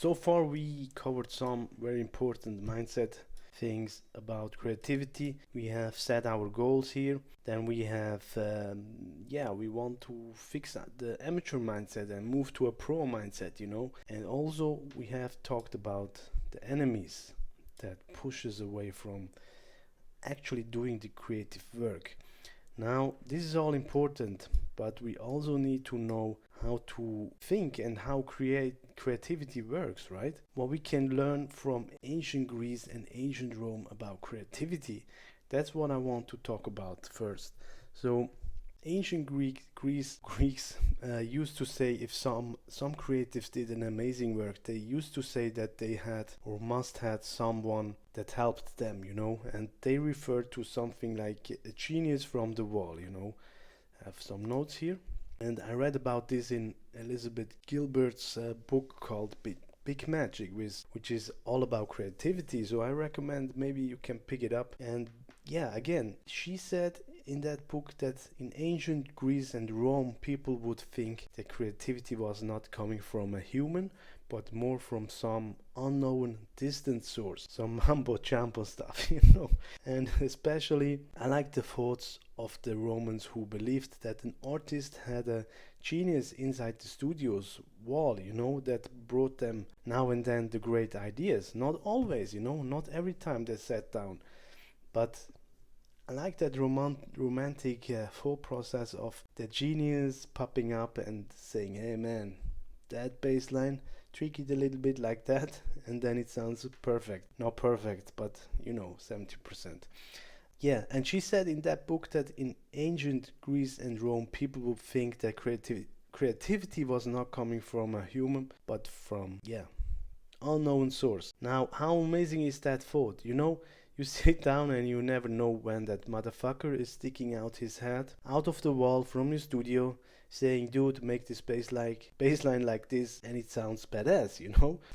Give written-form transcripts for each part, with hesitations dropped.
So far, we covered some very important mindset things about creativity. We have set our goals here. Then we have, we want to fix the amateur mindset and move to a pro mindset. And also, we have talked about the enemies that pushes away from actually doing the creative work. Now, this is all important, but we also need to know how to think and how creativity works, right? What we can learn from ancient Greece and ancient Rome about creativity. That's what I want to talk about first. So, ancient Greeks used to say if some creatives did an amazing work, they used to say that they had or must had someone that helped them, and they referred to something like a genius from the wall. I have some notes here, and I read about this in Elizabeth Gilbert's book called Big Magic, which is all about creativity. So I recommend maybe you can pick it up. And yeah, again, she said in that book that in ancient Greece and Rome, people would think that creativity was not coming from a human, but more from some unknown distant source, some mumbo jumbo stuff. And especially, I like the thoughts of the Romans who believed that an artist had a genius inside the studio's wall, that brought them now and then the great ideas. Not always, not every time they sat down, but I like that romantic thought process of the genius popping up and saying, "Hey man, that bass line, tweak it a little bit like that," and then it sounds perfect. Not perfect, but 70%. Yeah, and she said in that book that in ancient Greece and Rome, people would think that creativity was not coming from a human, but from, unknown source. Now, how amazing is that thought? You sit down and you never know when that motherfucker is sticking out his head out of the wall from your studio saying, "Dude, make this bassline like this," and it sounds badass.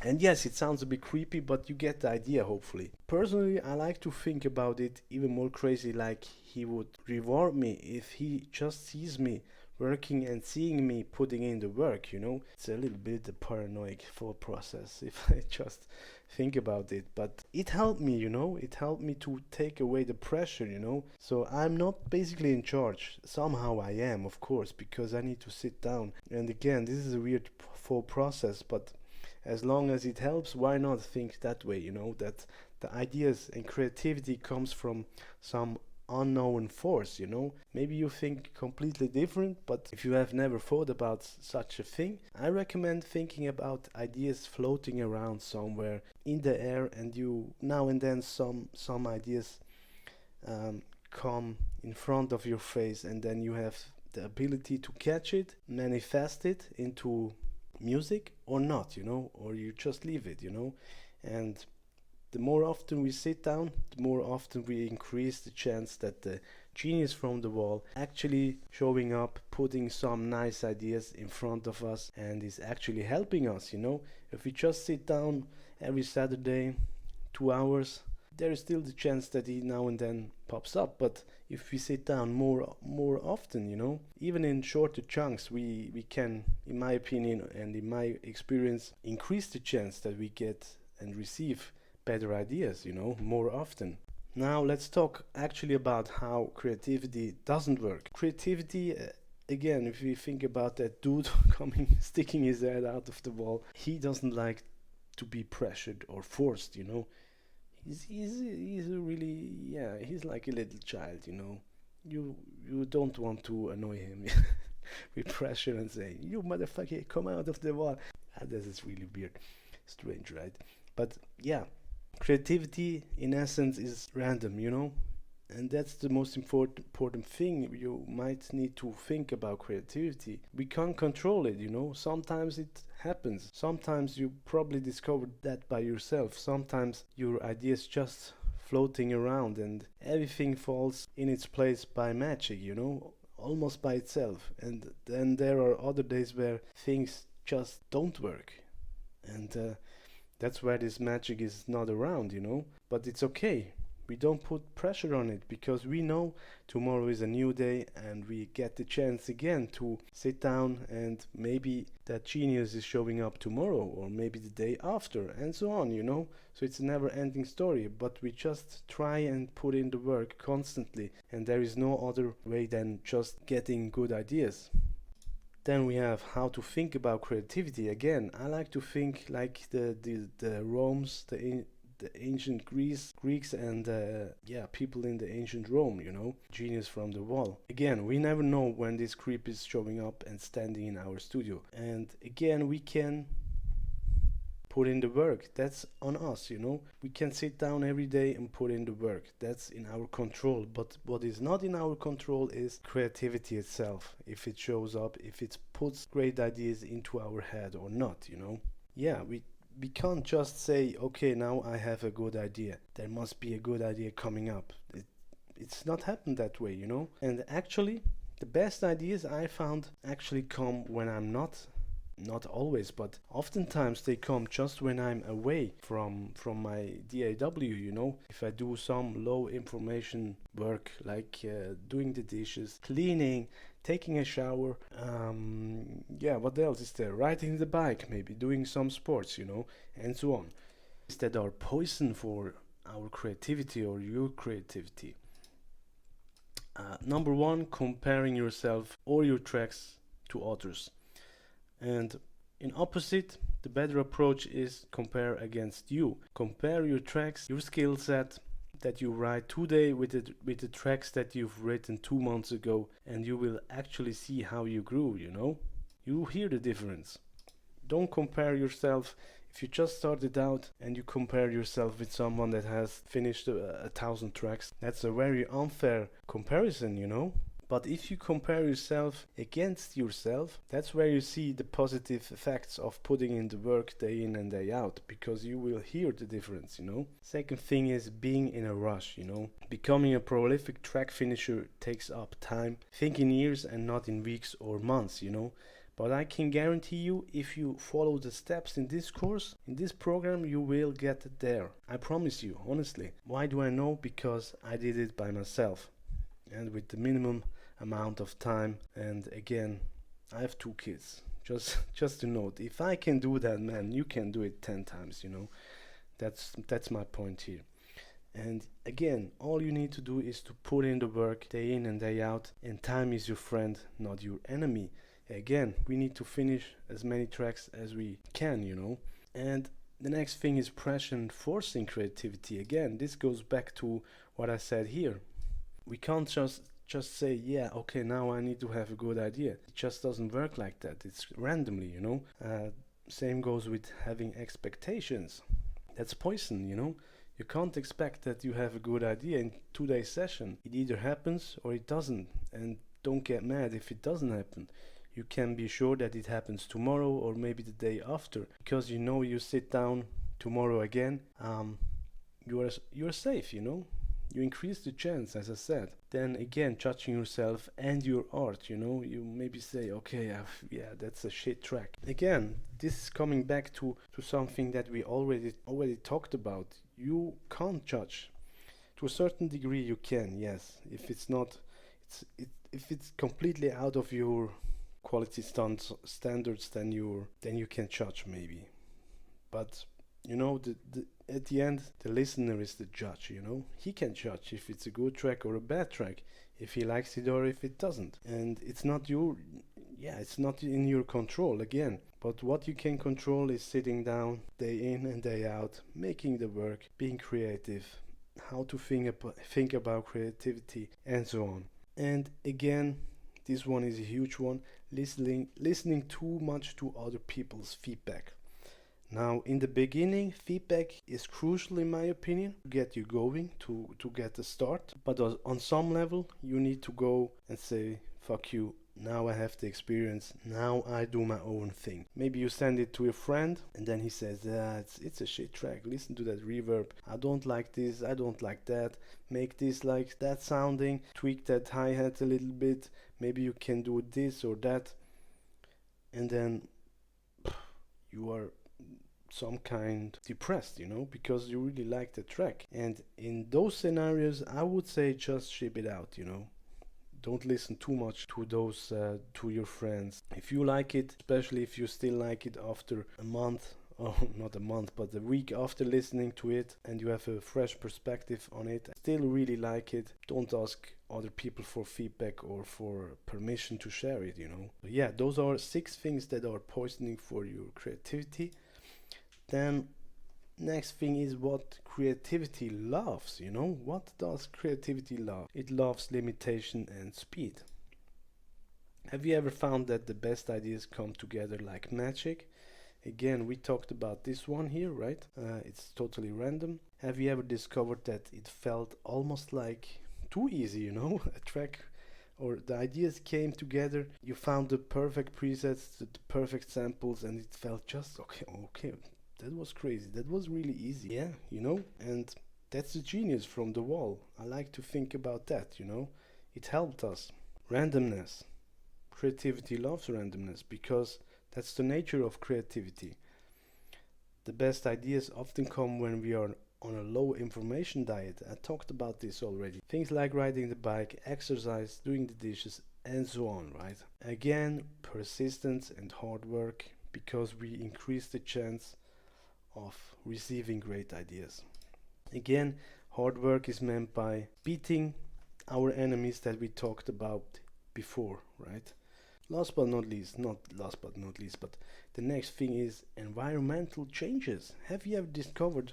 And yes, it sounds a bit creepy, but you get the idea, hopefully. Personally, I like to think about it even more crazy, like he would reward me if he just sees me working and seeing me putting in the work. It's a little bit a paranoid thought process if I just think about it, but it helped me. It helped me to take away the pressure. So I'm not basically in charge. Somehow I am, of course, because I need to sit down. And again, this is a weird thought process, but as long as it helps, why not think that way, that the ideas and creativity comes from some unknown force. Maybe you think completely different, but if you have never thought about such a thing, I recommend thinking about ideas floating around somewhere in the air, and you now and then some ideas come in front of your face, and then you have the ability to catch it, manifest it into music or not, or you just leave it. And the more often we sit down, the more often we increase the chance that the genius from the wall actually showing up, putting some nice ideas in front of us, and is actually helping us. If we just sit down every Saturday, 2 hours, there is still the chance that he now and then pops up. But if we sit down more often, even in shorter chunks, we can, in my opinion and in my experience, increase the chance that we get and receive better ideas, more often. Now let's talk actually about how creativity doesn't work. Creativity, again, if we think about that dude sticking his head out of the wall, he doesn't like to be pressured or forced. He's a really, he's like a little child. You don't want to annoy him with pressure and say, "You motherfucker, come out of the wall." This is really weird, strange, right? But yeah, creativity in essence is random, and that's the most important thing you might need to think about creativity. We can't control it. Sometimes it happens. Sometimes you probably discovered that by yourself. Sometimes your ideas just floating around and everything falls in its place by magic, almost by itself. And then there are other days where things just don't work. And that's where this magic is not around. But it's okay, We don't put pressure on it because we know tomorrow is a new day and we get the chance again to sit down, and maybe that genius is showing up tomorrow or maybe the day after and so on, you know. So it's a never ending story, but we just try and put in the work constantly, and there is no other way than just getting good ideas. Then we have how to think about creativity. Again, I like to think like the Rome's, the ancient Greeks, and yeah, people in the ancient Rome, you know, genius from the wall. Again, we never know when this creep is showing up and standing in our studio. And again, we can put in the work. That's on us, you know. We can sit down every day and put in the work. That's in our control. But what is not in our control is creativity itself. If it shows up, if it puts great ideas into our head or not, you know. Yeah, we can't just say, okay, now I have a good idea. There must be a good idea coming up. It's not happened that way, you know. And actually, the best ideas I found actually come when I'm not always, but oftentimes they come just when I'm away from my DAW, you know. If I do some low information work like doing the dishes, cleaning, taking a shower, yeah, what else is there? Riding the bike, maybe doing some sports, you know, and so on. That are poison for our creativity or your creativity. Number one, comparing yourself or your tracks to others. And in opposite, the better approach is compare against you. Compare your tracks, your skill set that you write today with the tracks that you've written 2 months ago, and you will actually see how you grew, you know? You hear the difference. Don't compare yourself. If you just started out and you compare yourself with someone that has finished 1,000 tracks, that's a very unfair comparison, you know? But if you compare yourself against yourself, that's where you see the positive effects of putting in the work day in and day out, because you will hear the difference, you know. Second thing is being in a rush, you know. Becoming a prolific track finisher takes up time. Think in years and not in weeks or months, you know. But I can guarantee you, if you follow the steps in this course, in this program, you will get there. I promise you, honestly. Why do I know? Because I did it by myself and with the minimum amount of time. And again, I have 2 kids. Just to note, if I can do that, man, you can do it 10 times, you know. That's my point here. And again, all you need to do is to put in the work day in and day out, and time is your friend, not your enemy. Again, we need to finish as many tracks as we can, you know. And the next thing is pressure and forcing creativity. Again, this goes back to what I said here. We can't just say, yeah, okay, now I need to have a good idea. It just doesn't work like that. It's randomly, you know. Same goes with having expectations. That's poison, you know. You can't expect that you have a good idea in 2 day session. It either happens or it doesn't. And don't get mad if it doesn't happen. You can be sure that it happens tomorrow or maybe the day after, because you know you sit down tomorrow again. You are safe, you know. You increase the chance, as I said. Then again, judging yourself and your art, you know, you maybe say, okay, yeah, that's a shit track. Again, this is coming back to something that we already talked about. You can't judge. To a certain degree, you can, yes. If it's not, if it's completely out of your quality standards, then you can judge maybe. But you know, at the end, the listener is the judge, you know. He can judge if it's a good track or a bad track, if he likes it or if it doesn't. And it's not it's not in your control again. But what you can control is sitting down day in and day out, making the work, being creative, how to think about creativity, and so on. And again, this one is a huge one, listening too much to other people's feedback. Now, in the beginning, feedback is crucial in my opinion to get you going, to get a start. But on some level, you need to go and say, fuck you, now I have the experience, now I do my own thing. Maybe you send it to your friend and then he says, it's a shit track, listen to that reverb, I don't like this, I don't like that, make this like that sounding, tweak that hi-hat a little bit, maybe you can do this or that. And then you are some kind depressed, because you really like the track. And in those scenarios, I would say just ship it out. Don't listen too much to those to your friends. If you like it, especially if you still like it after a month, or not a month, but a week after listening to it, and you have a fresh perspective on it, still really like it, don't ask other people for feedback or for permission to share it. But yeah, those are 6 things that are poisoning for your creativity. Then next thing is what creativity loves. What does creativity love? It loves limitation and speed. Have you ever found that the best ideas come together like magic? Again, we talked about this one here, right? It's totally random. Have you ever discovered that it felt almost like too easy, a track, or the ideas came together, you found the perfect presets, the perfect samples, and it felt just okay, that was crazy, that was really easy, yeah, and that's the genius from the wall. I like to think about that. It helped us. Randomness. Creativity loves randomness because that's the nature of creativity. The best ideas often come when we are on a low information diet. I talked about this already. Things like riding the bike, exercise, doing the dishes, and so on, right? Again, persistence and hard work, because we increase the chance of receiving great ideas. Again, hard work is meant by beating our enemies that we talked about before, right? Last but not least, not last but not least, but the next thing is environmental changes. Have you ever discovered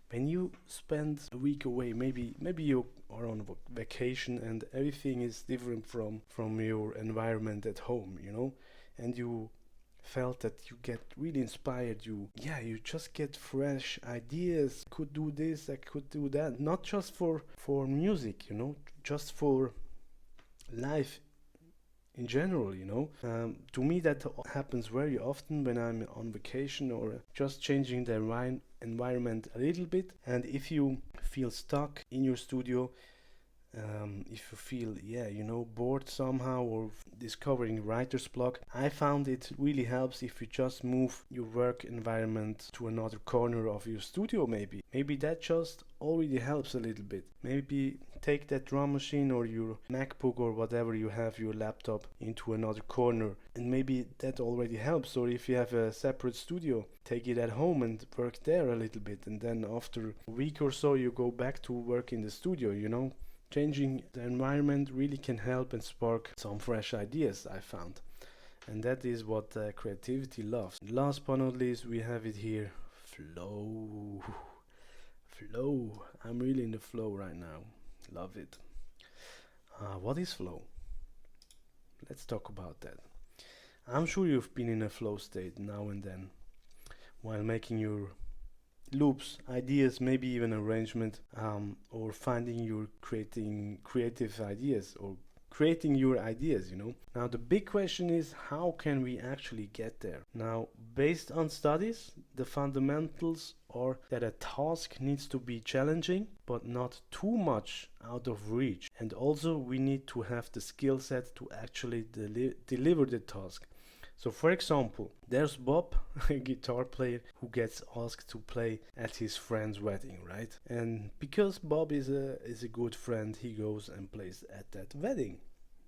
when you spend a week away, maybe you are on vacation and everything is different from your environment at home, and you felt that you get really inspired, you just get fresh ideas. I could do this, I could do that, not just for music, just for life in general. To me that happens very often when I'm on vacation or just changing the environment a little bit. And if you feel stuck in your studio, if you feel bored somehow or discovering writer's block, I found it really helps if you just move your work environment to another corner of your studio. Maybe that just already helps a little bit. Maybe take that drum machine or your MacBook or whatever you have, your laptop, into another corner, and maybe that already helps. Or if you have a separate studio, take it at home and work there a little bit, and then after a week or so you go back to work in the studio. Changing the environment really can help and spark some fresh ideas, I found. And that is what creativity loves. Last but not least, we have it here. Flow. Flow. I'm really in the flow right now. Love it. What is flow? Let's talk about that. I'm sure you've been in a flow state now and then while making your loops, ideas, maybe even arrangement, or finding your creative ideas, or creating your ideas. Now the big question is, how can we actually get there? Now, based on studies, the fundamentals are that a task needs to be challenging but not too much out of reach, and also we need to have the skill set to actually deliver the task. So for example, there's Bob, a guitar player who gets asked to play at his friend's wedding, right? And because Bob is a good friend, he goes and plays at that wedding.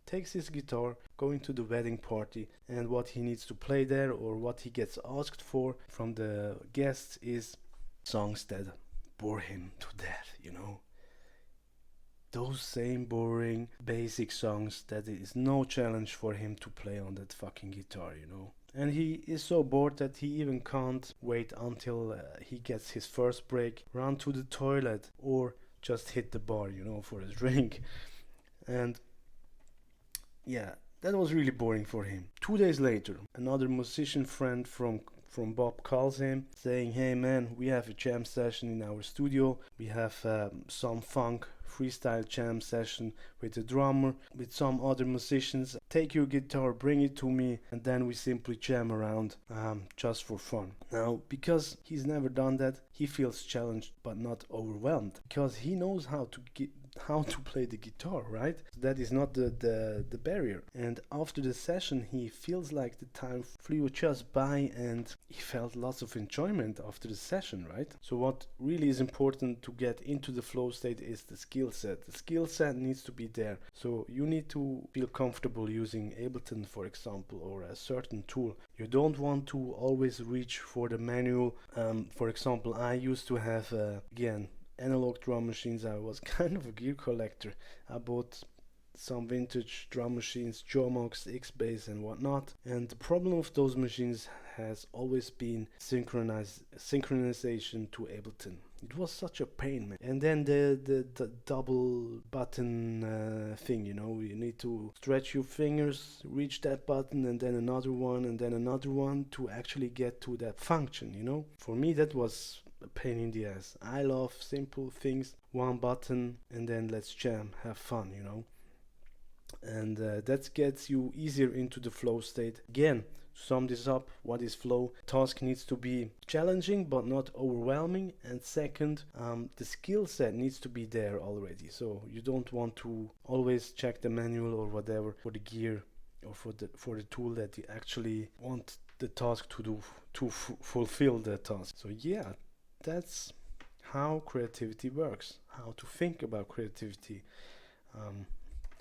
Takes his guitar, going to the wedding party, and what he needs to play there, or what he gets asked for from the guests, is songs that bore him to death. Those same boring, basic songs that it is no challenge for him to play on that fucking guitar. And he is so bored that he even can't wait until he gets his first break, run to the toilet, or just hit the bar, for a drink. And yeah, that was really boring for him. 2 days later, another musician friend from Bob calls him, saying, "Hey man, we have a jam session in our studio. We have some funk freestyle jam session with the drummer, with some other musicians. Take your guitar, bring it to me, and then we simply jam around just for fun." Now, because he's never done that, he feels challenged but not overwhelmed, because he knows how to how to play the guitar, right? That is not the barrier. And after the session, he feels like the time flew just by, and he felt lots of enjoyment after the session, right? So what really is important to get into the flow state is the skill set. The skill set needs to be there. So you need to feel comfortable using Ableton, for example, or a certain tool. You don't want to always reach for the manual. For example, I used to have, again, analog drum machines. I was kind of a gear collector. I bought some vintage drum machines, Jomox, X-Bass and whatnot. And the problem with those machines has always been synchronization to Ableton. It was such a pain, man. And then the double button thing, you know, you need to stretch your fingers, reach that button, and then another one, and then another one to actually get to that function, you know. For me, that was a pain in the ass. I love simple things, one button, and then let's jam, have fun, you know. And that gets you easier into the flow state. Again, to sum this up, what is flow? Task needs to be challenging but not overwhelming. And second, the skill set needs to be there already. So you don't want to always check the manual or whatever for the gear or for the tool that you actually want the task to do to fulfill the task. So yeah, that's how creativity works, how to think about creativity. A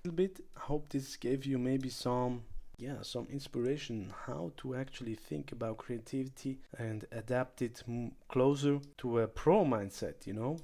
little bit. I hope this gave you maybe some inspiration how to actually think about creativity and adapt it closer to a pro mindset, you know.